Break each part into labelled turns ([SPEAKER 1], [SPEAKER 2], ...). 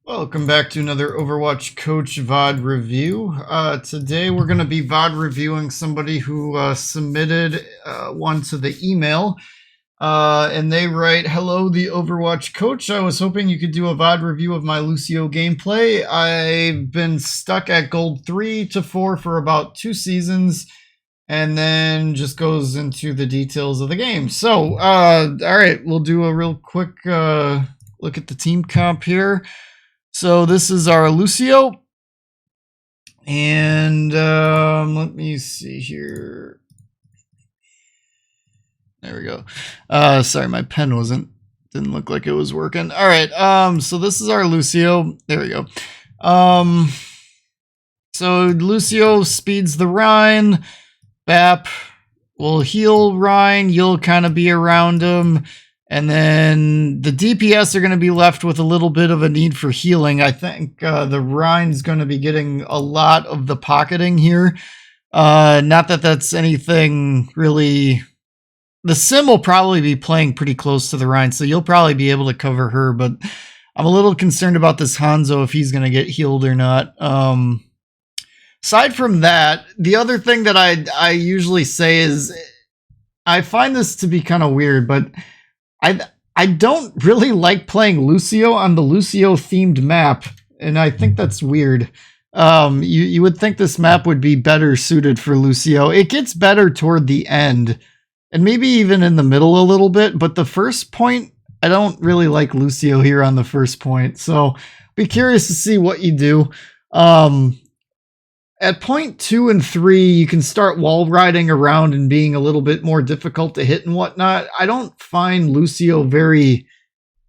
[SPEAKER 1] Welcome back to another Overwatch Coach VOD review. Today we're going to be VOD reviewing somebody who submitted one to the email. And they write, "Hello, the Overwatch Coach. I was hoping you could do a VOD review of my Lucio gameplay. I've been stuck at Gold 3 to 4 for about 2 seasons." And then just goes into the details of the game. So, all right, we'll do a real quick look at the team comp here. So this is our Lucio, and let me see here. There we go. Sorry, my pen didn't look like it was working. All right, so this is our Lucio. There we go. So Lucio speeds the Rhine. Bap will heal Rhine. You'll kind of be around him. And then the DPS are going to be left with a little bit of a need for healing. I think the Rhine's going to be getting a lot of the pocketing here. Not that that's anything really... The Sim will probably be playing pretty close to the Rhine, so you'll probably be able to cover her. But I'm a little concerned about this Hanzo, if he's going to get healed or not. Aside from that, the other thing that I usually say is... I find this to be kind of weird, but... I don't really like playing Lucio on the Lucio themed map, and I think that's weird. You would think this map would be better suited for Lucio. It gets better toward the end, and maybe even in the middle a little bit, but the first point, I don't really like Lucio here on the first point, so be curious to see what you do. At point 2 and 3, you can start wall riding around and being a little bit more difficult to hit and whatnot. I don't find Lucio very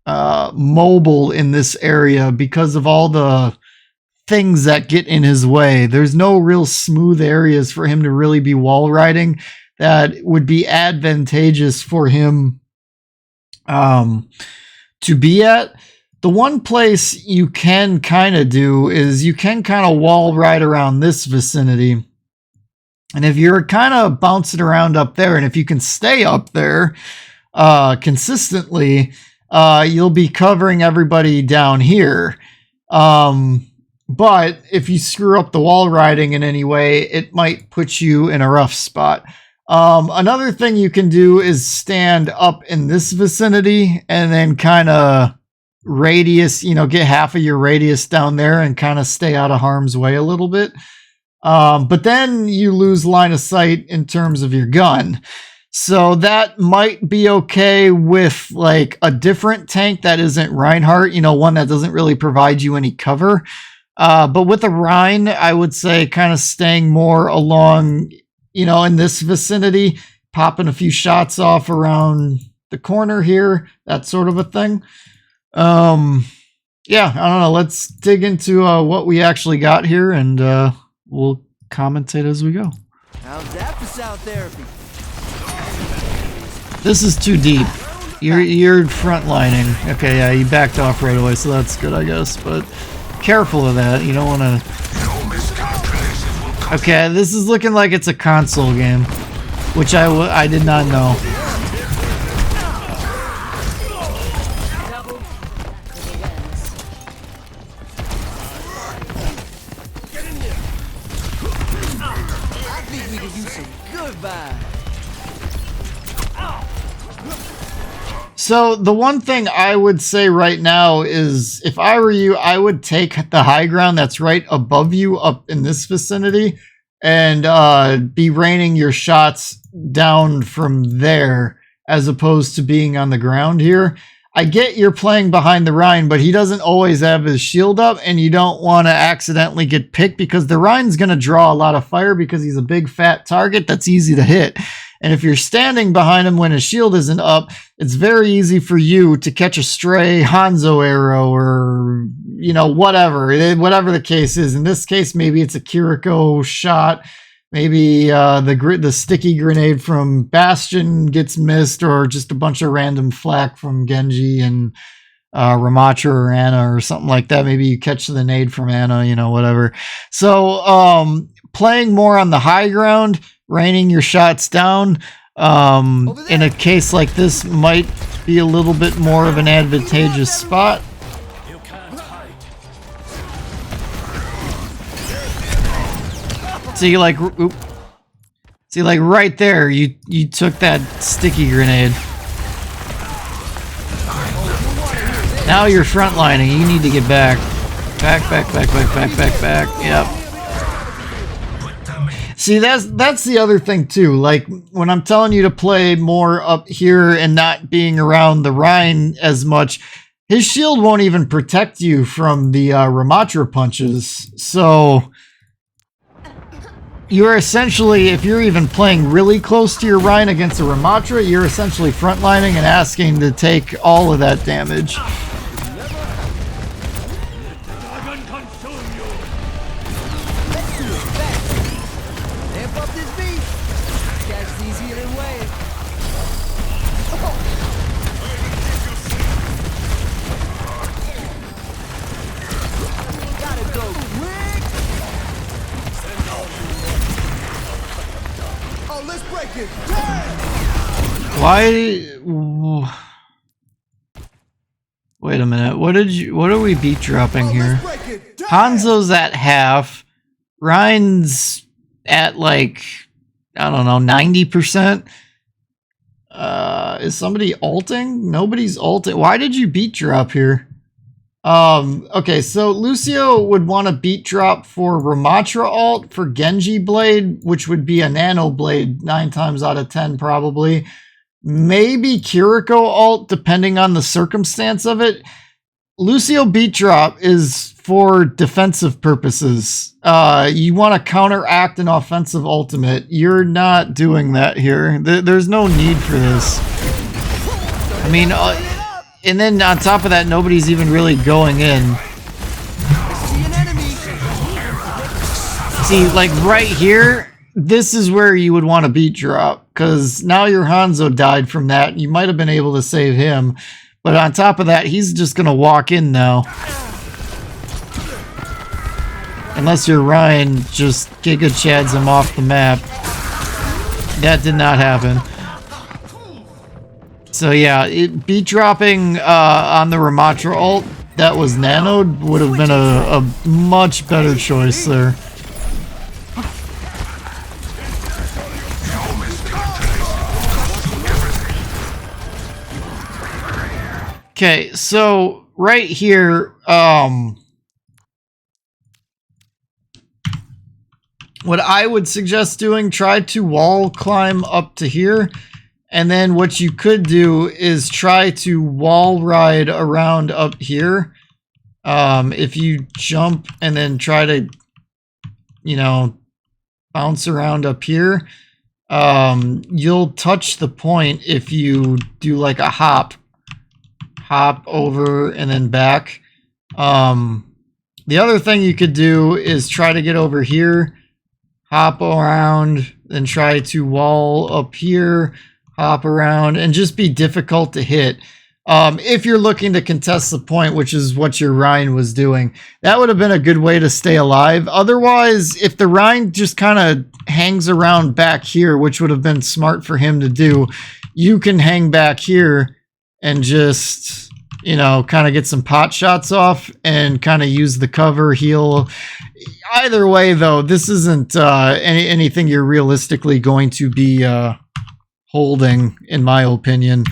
[SPEAKER 1] mobile in this area because of all the things that get in his way. There's no real smooth areas for him to really be wall riding that would be advantageous for him to be at. The one place you can kind of do is you can kind of wall ride around this vicinity. And if you're kind of bouncing around up there, and if you can stay up there consistently, you'll be covering everybody down here. But if you screw up the wall riding in any way, it might put you in a rough spot. Another thing you can do is stand up in this vicinity and then kind of radius, get half of your radius down there and kind of stay out of harm's way a little bit. But then you lose line of sight in terms of your gun. So that might be okay with like a different tank that isn't Reinhardt, one that doesn't really provide you any cover. But with a Rhine, I would say kind of staying more along, in this vicinity, popping a few shots off around the corner here, that sort of a thing. Yeah, I don't know. Let's dig into what we actually got here, and we'll commentate as we go.
[SPEAKER 2] How's that for sound therapy?
[SPEAKER 1] This is too deep. You're frontlining. Okay, yeah, you backed off right away, so that's good, I guess. But careful of that. You don't want to. Okay, this is looking like it's a console game, which I did not know. So the one thing I would say right now is, if I were you, I would take the high ground that's right above you up in this vicinity and be raining your shots down from there as opposed to being on the ground here. I get you're playing behind the Rhine, but he doesn't always have his shield up, and you don't want to accidentally get picked because the Rhine's going to draw a lot of fire because he's a big fat target that's easy to hit. And if you're standing behind him when his shield isn't up, it's very easy for you to catch a stray Hanzo arrow or, whatever the case is. In this case, maybe it's a Kiriko shot. Maybe the sticky grenade from Bastion gets missed, or just a bunch of random flak from Genji and Ramatra or Ana or something like that. Maybe you catch the nade from Ana, whatever. So playing more on the high ground, raining your shots down, in a case like this might be a little bit more of an advantageous spot. See, like, oop. See, like right there, you took that sticky grenade. Now you're frontlining. You need to get back. Back. Yep. See, that's the other thing too. Like when I'm telling you to play more up here and not being around the Rhine as much, his shield won't even protect you from the Ramatra punches. So you're essentially, if you're even playing really close to your Rhine against a Ramatra, you're essentially frontlining and asking to take all of that damage. Why? Wait a minute. What are we beat dropping here? Hanzo's at half. Ryan's at like, I don't know, 90%. Is somebody ulting? Nobody's ulting. Why did you beat drop here? Okay, so Lucio would want to beat drop for Ramatra ult for Genji Blade, which would be a Nano Blade 9 times out of 10 probably. Maybe Kiriko ult, depending on the circumstance of it. Lucio beat drop is for defensive purposes. You want to counteract an offensive ultimate. You're not doing that here. There's no need for this. I mean, and then on top of that, nobody's even really going in. See, like right here, this is where you would want to beat drop, because now your Hanzo died from that. You might have been able to save him, but on top of that, he's just going to walk in now. Unless your Ryan just Giga Chads him off the map. That did not happen. So yeah, beat dropping on the Ramatra ult that was nanoed would have been a much better choice there. Okay, so right here, what I would suggest doing, try to wall climb up to here. And then what you could do is try to wall ride around up here. If you jump and then try to, you know, bounce around up here, you'll touch the point if you do like a hop over and then back. The other thing you could do is try to get over here, hop around, then try to wall up here, hop around, and just be difficult to hit. If you're looking to contest the point, which is what your Rhine was doing, that would have been a good way to stay alive. Otherwise, if the Rhine just kind of hangs around back here, which would have been smart for him to do, you can hang back here and just, you know, kind of get some pot shots off and kind of use the cover, heal. Either way, though, this isn't anything you're realistically going to be holding, in my opinion.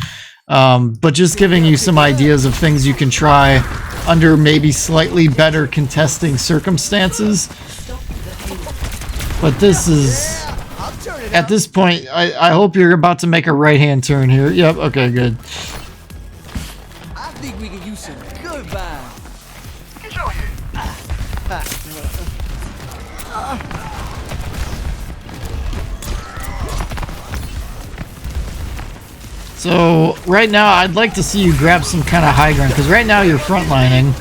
[SPEAKER 1] But just giving you some ideas of things you can try under maybe slightly better contesting circumstances. But this is, at this point, I hope you're about to make a right-hand turn here. Yep, okay, good.
[SPEAKER 2] I think we can use some good vibes.
[SPEAKER 1] So right now, I'd like to see you grab some kind of high ground, because right now you're frontlining.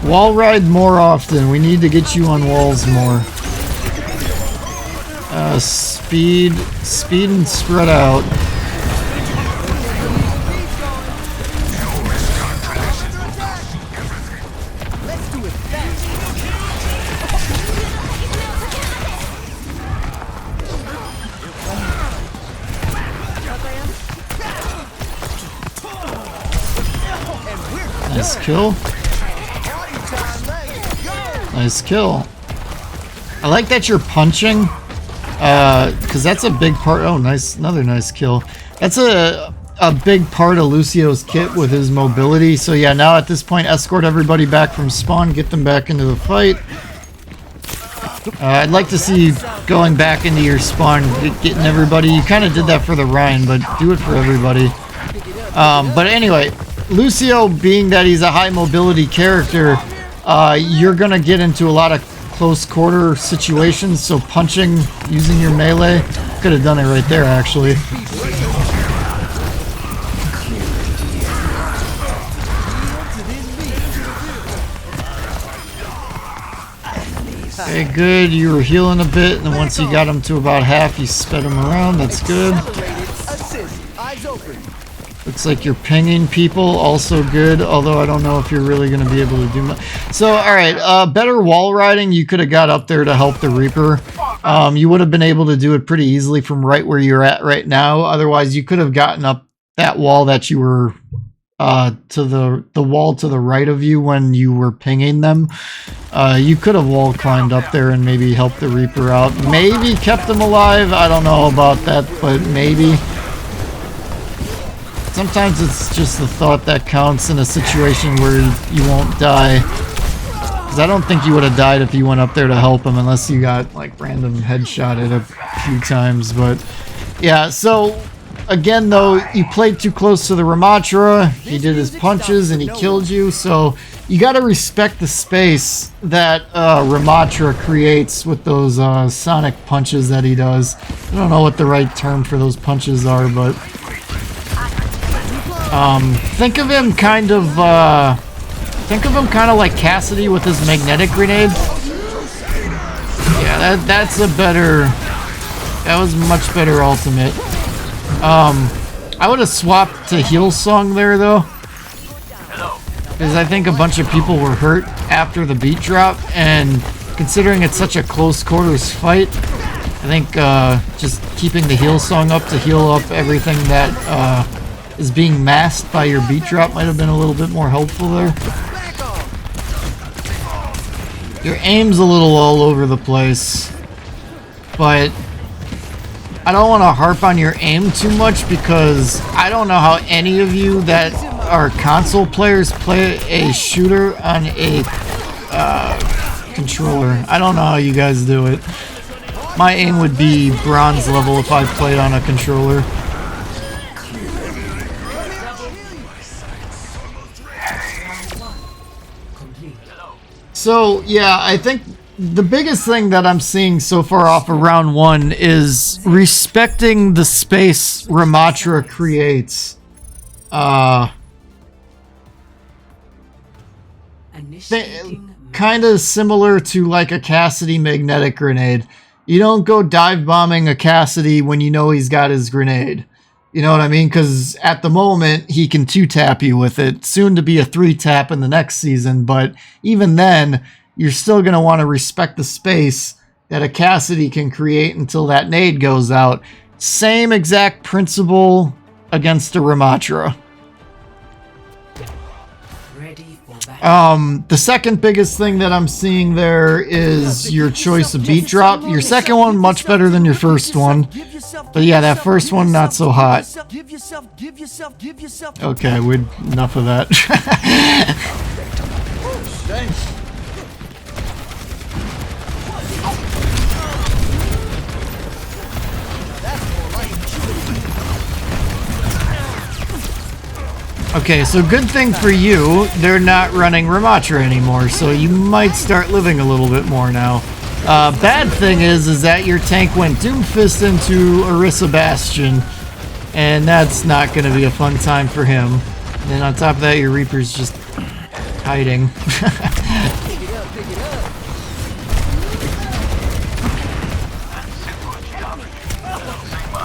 [SPEAKER 1] Wall ride more often. We need to get you on walls more. Speed and spread out. Nice kill. Nice kill. I like that you're punching, because that's a big part. Oh, nice, another nice kill. That's a big part of Lucio's kit with his mobility. So yeah, now at this point, escort everybody back from spawn, get them back into the fight. I'd like to see you going back into your spawn, getting everybody. You kind of did that for the Ryan, but do it for everybody. But anyway, Lucio, being that he's a high mobility character, you're gonna get into a lot of close quarter situations. So punching, using your melee, could have done it right there actually. Okay, good. You were healing a bit, and then once you got him to about half, you sped him around. That's good. Looks like you're pinging people, also good, although I don't know if you're really going to be able to do much. So, alright, better wall riding. You could have got up there to help the Reaper. You would have been able to do it pretty easily from right where you're at right now. Otherwise, you could have gotten up that wall that you were to the wall to the right of you when you were pinging them. You could have wall climbed up there and maybe helped the Reaper out. Maybe kept them alive. I don't know about that, but maybe. Sometimes it's just the thought that counts in a situation where you won't die. Because I don't think you would have died if you went up there to help him unless you got like random headshotted a few times. But yeah, so again though, you played too close to the Ramatra. He did his punches and he killed you. So you got to respect the space that Ramatra creates with those sonic punches that he does. I don't know what the right term for those punches are, but think of him kind of like Cassidy with his magnetic grenade. Yeah, that was much better ultimate. I would have swapped to Heal Song there though, because I think a bunch of people were hurt after the beat drop, and considering it's such a close quarters fight, I think just keeping the Heal Song up to heal up everything that is being masked by your beat drop might have been a little bit more helpful there. Your aim's a little all over the place, but I don't want to harp on your aim too much because I don't know how any of you that are console players play a shooter on a controller. I don't know how you guys do it. My aim would be bronze level if I played on a controller. So, yeah, I think the biggest thing that I'm seeing so far off of round one is respecting the space Ramatra creates. Kind of similar to like a Cassidy magnetic grenade. You don't go dive bombing a Cassidy when you know he's got his grenade. You know what I mean? Because at the moment, he can 2-tap you with it. Soon to be a 3-tap in the next season. But even then, you're still going to want to respect the space that a Cassidy can create until that nade goes out. Same exact principle against a Ramatra. The second biggest thing that I'm seeing there is your choice of beat drop. Your second one, much better than your first one. But yeah, that first one, not so hot. Okay, enough of that. Okay, so good thing for you, they're not running Ramatra anymore, so you might start living a little bit more now. Bad thing is that your tank went Doomfist into Orisa Bastion, and that's not going to be a fun time for him. And then on top of that, your Reaper's just hiding.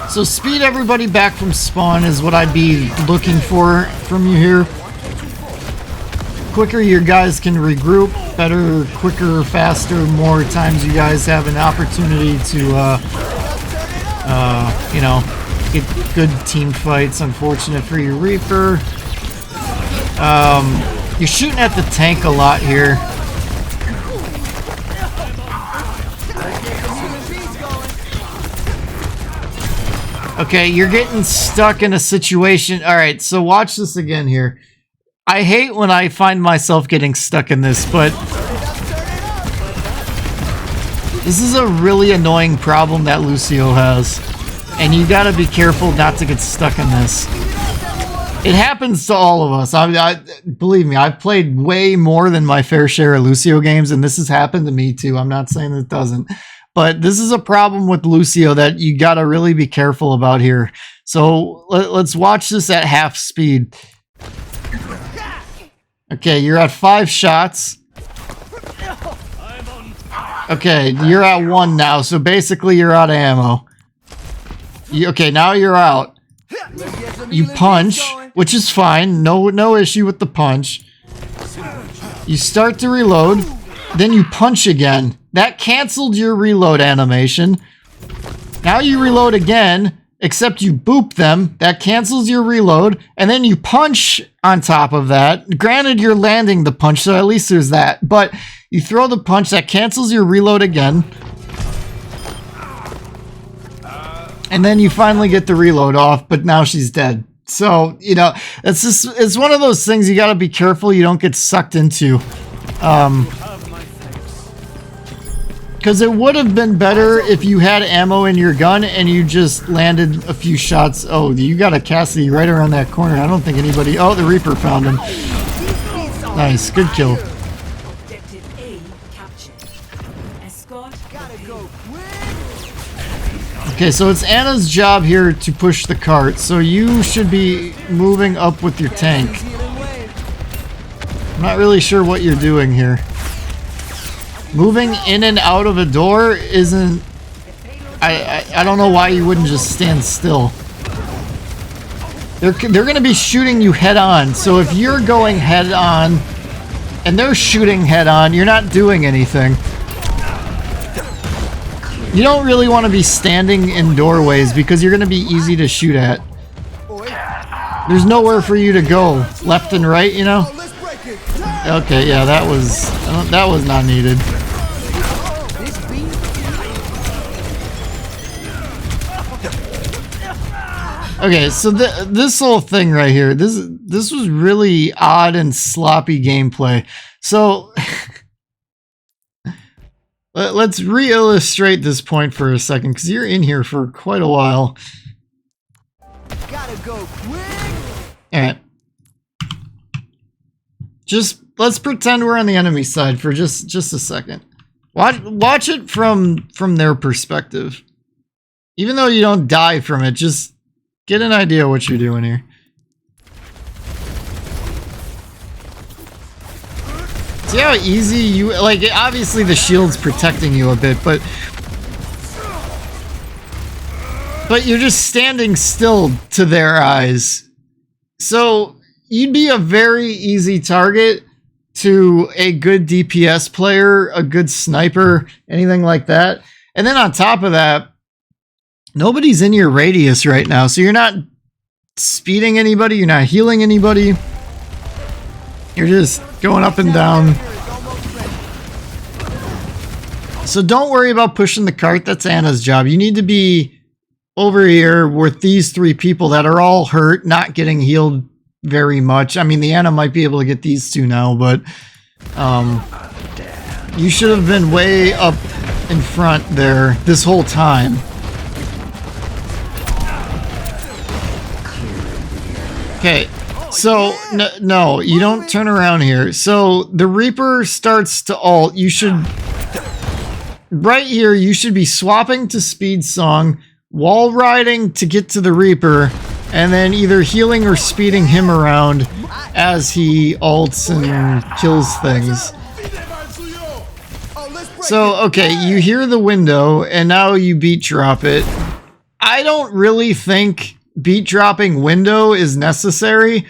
[SPEAKER 1] So speed everybody back from spawn is what I'd be looking for from you here. Quicker your guys can regroup, better, quicker, faster, more times you guys have an opportunity to, you know, get good team fights. Unfortunate for your Reaper. You're shooting at the tank a lot here. Okay, you're getting stuck in a situation. All right, so watch this again here. I hate when I find myself getting stuck in this, but this is a really annoying problem that Lucio has. And you gotta be careful not to get stuck in this. It happens to all of us. Believe me, I've played way more than my fair share of Lucio games, and this has happened to me too. I'm not saying it doesn't. But this is a problem with Lucio that you gotta really be careful about here. So let's watch this at half speed. Okay, you're at 5 shots. Okay, you're at 1 now, so basically you're out of ammo. Okay, now you're out. You punch, which is fine. No issue with the punch. You start to reload, then you punch again. That canceled your reload animation. Now you reload again, except you boop them. That cancels your reload, and then you punch on top of that. Granted, you're landing the punch, so at least there's that. But you throw the punch, that cancels your reload again. And then you finally get the reload off, but now she's dead. So, you know, it's one of those things you gotta be careful you don't get sucked into. Because it would have been better if you had ammo in your gun and you just landed a few shots. Oh, you got a Cassidy right around that corner. I don't think anybody... Oh, the Reaper found him. Nice, good kill. Okay, so it's Anna's job here to push the cart, so you should be moving up with your tank. I'm not really sure what you're doing here. Moving in and out of a door isn't... I don't know why you wouldn't just stand still. They're going to be shooting you head on, so if you're going head on and they're shooting head on, you're not doing anything. You don't really want to be standing in doorways because you're going to be easy to shoot at. There's nowhere for you to go left and right, you know? Okay, yeah, that was not needed. Okay, so this whole thing right here, this was really odd and sloppy gameplay. So let's re-illustrate this point for a second, because you're in here for quite a while.
[SPEAKER 2] Gotta go quick.
[SPEAKER 1] Alright. Just let's pretend we're on the enemy side for just a second. Watch it from their perspective. Even though you don't die from it, just get an idea what you're doing here. See how easy you, like, obviously the shield's protecting you a bit, but you're just standing still to their eyes. So you'd be a very easy target to a good DPS player, a good sniper, anything like that. And then on top of that, nobody's in your radius right now, so you're not speeding anybody, you're not healing anybody. You're just going up and down. So don't worry about pushing the cart. That's Anna's job. You need to be over here with these 3 people that are all hurt, not getting healed very much. I mean, the Anna might be able to get these 2 now, but you should have been way up in front there this whole time. Okay. So, no, you don't turn around here. So, the Reaper starts to ult. You should... Right here, you should be swapping to Speed Song, wall riding to get to the Reaper, and then either healing or speeding him around as he ults and kills things. So, okay, you hear the window, and now you beat drop it. I don't really think beat dropping window is necessary.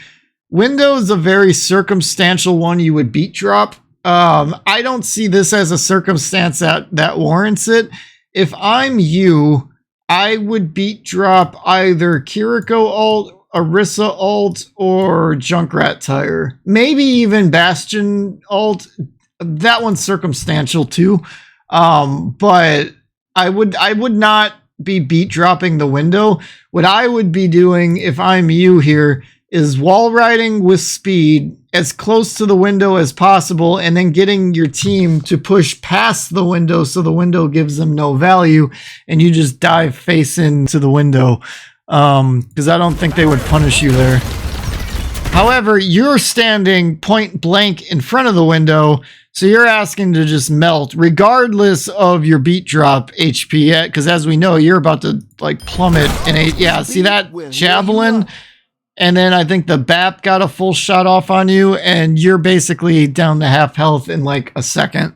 [SPEAKER 1] Window is a very circumstantial one you would beat drop. I don't see this as a circumstance that warrants it. If I'm you, I would beat drop either Kiriko ult, Orisa ult, or Junkrat Tire. Maybe even Bastion ult. That one's circumstantial too. But I would not be beat dropping the window. What I would be doing if I'm you here is wall riding with speed as close to the window as possible, and then getting your team to push past the window so the window gives them no value, and you just dive face into the window, because I don't think they would punish you there. However, you're standing point blank in front of the window, so you're asking to just melt regardless of your beat drop HP, because as we know, you're about to like plummet in a, yeah, see that javelin? And then I think the BAP got a full shot off on you, and you're basically down to half health in like a second.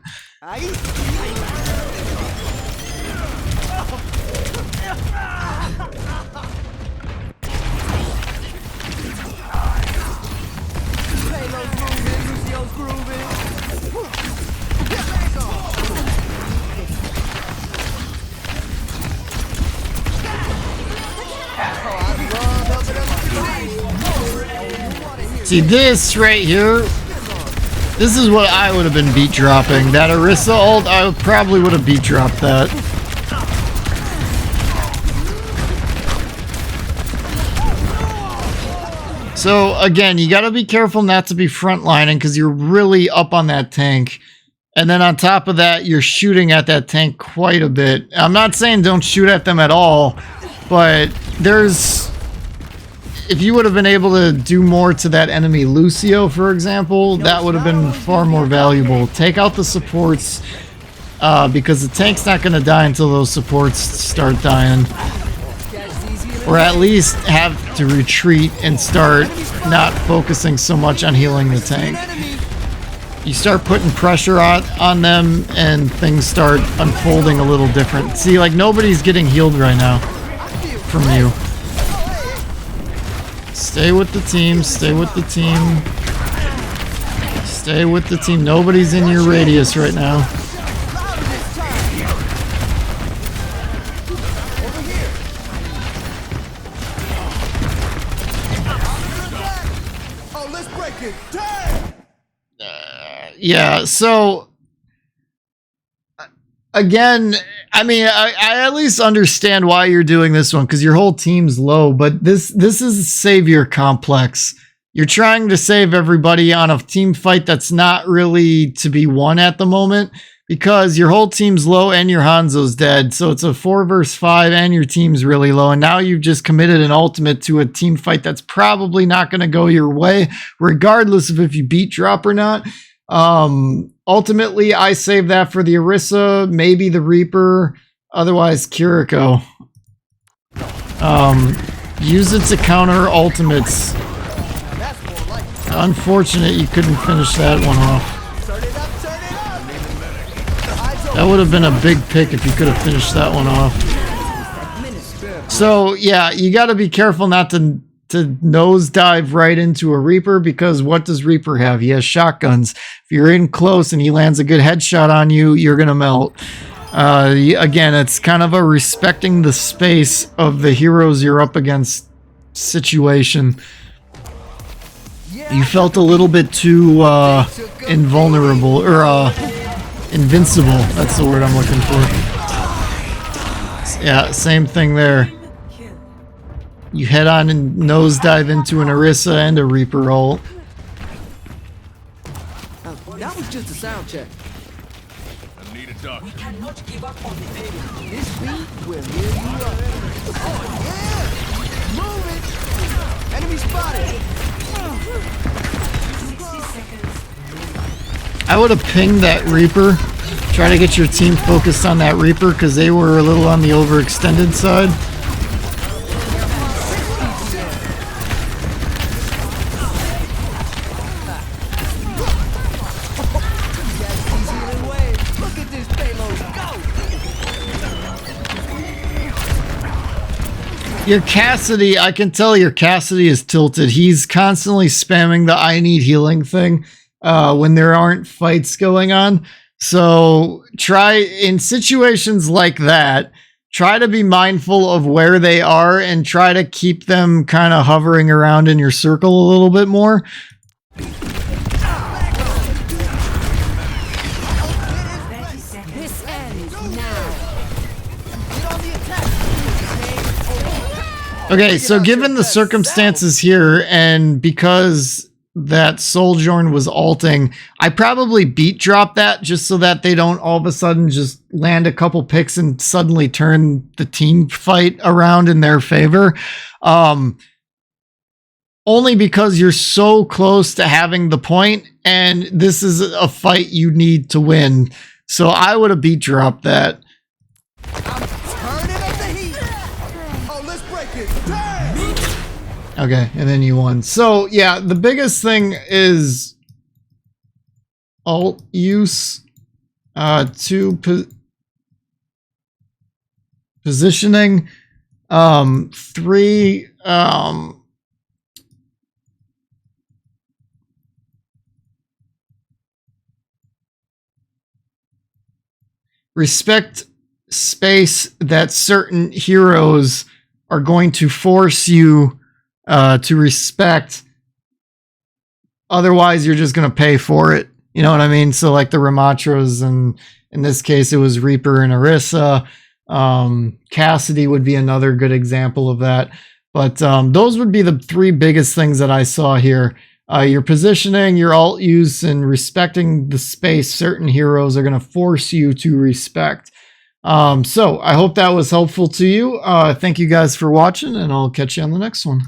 [SPEAKER 1] See this right here, this is what I would have been beat dropping. That Orisa ult, I probably would have beat dropped that. So again, you got to be careful not to be frontlining because you're really up on that tank. And then on top of that, you're shooting at that tank quite a bit. I'm not saying don't shoot at them at all, but there's... If you would have been able to do more to that enemy Lucio, for example, that would have been far more valuable. Take out the supports, because the tank's not going to die until those supports start dying. Or at least have to retreat and start not focusing so much on healing the tank. You start putting pressure on them and things start unfolding a little different. See, like nobody's getting healed right now from you. Stay with the team, stay with the team. Stay with the team. Nobody's in your radius right now.
[SPEAKER 2] Oh, let's break it.
[SPEAKER 1] Yeah, so again, I mean, I at least understand why you're doing this one because your whole team's low, but this is savior complex. You're trying to save everybody on a team fight that's not really to be won at the moment because your whole team's low and your Hanzo's dead. So it's a 4 versus 5 and your team's really low. And now you've just committed an ultimate to a team fight that's probably not going to go your way, regardless of if you beat drop or not. Ultimately, I save that for the Orisa, maybe the Reaper, otherwise Kiriko. Use it to counter ultimates. Unfortunate you couldn't finish that one off. That would have been a big pick if you could have finished that one off. So, yeah, you got to be careful not to nosedive right into a Reaper because what does Reaper have? He has shotguns. If you're in close and he lands a good headshot on you, you're going to melt. Again, it's kind of a respecting the space of the heroes you're up against situation. You felt a little bit too invulnerable, or invincible. That's the word I'm looking for. Yeah, same thing there. You head on and nosedive into an Orisa and a Reaper ult.
[SPEAKER 2] That was just a sound check.
[SPEAKER 3] I need a duck.
[SPEAKER 4] We cannot give up on the baby.
[SPEAKER 2] This beat will heal you up. Oh, yeah! Move it! Enemy spotted!
[SPEAKER 4] 60 seconds.
[SPEAKER 1] I would have pinged that Reaper. Try to get your team focused on that Reaper because they were a little on the overextended side. Your Cassidy, I can tell your Cassidy is tilted. He's constantly spamming the I need healing thing when there aren't fights going on. So try, in situations like that, try to be mindful of where they are and try to keep them kind of hovering around in your circle a little bit more.
[SPEAKER 5] This ends now.
[SPEAKER 2] Get on the attack!
[SPEAKER 1] Okay, so given the circumstances here, and because that Sojourn was ulting, I probably beat drop that just so that they don't all of a sudden just land a couple picks and suddenly turn the team fight around in their favor. Only because you're so close to having the point, and this is a fight you need to win. So I would have beat dropped that.
[SPEAKER 2] Turning up the heat. Oh, let's break it. Damn.
[SPEAKER 1] Okay, and then you won. So yeah, the biggest thing is alt use, positioning, 3, respect space that certain heroes are going to force you to respect. Otherwise, you're just going to pay for it. You know what I mean? So like the Ramatras, and in this case, it was Reaper and Orisa. Cassidy would be another good example of that. But those would be the 3 biggest things that I saw here. Your positioning, your alt use, and respecting the space certain heroes are going to force you to respect. So I hope that was helpful to you. Thank you guys for watching, and I'll catch you on the next one.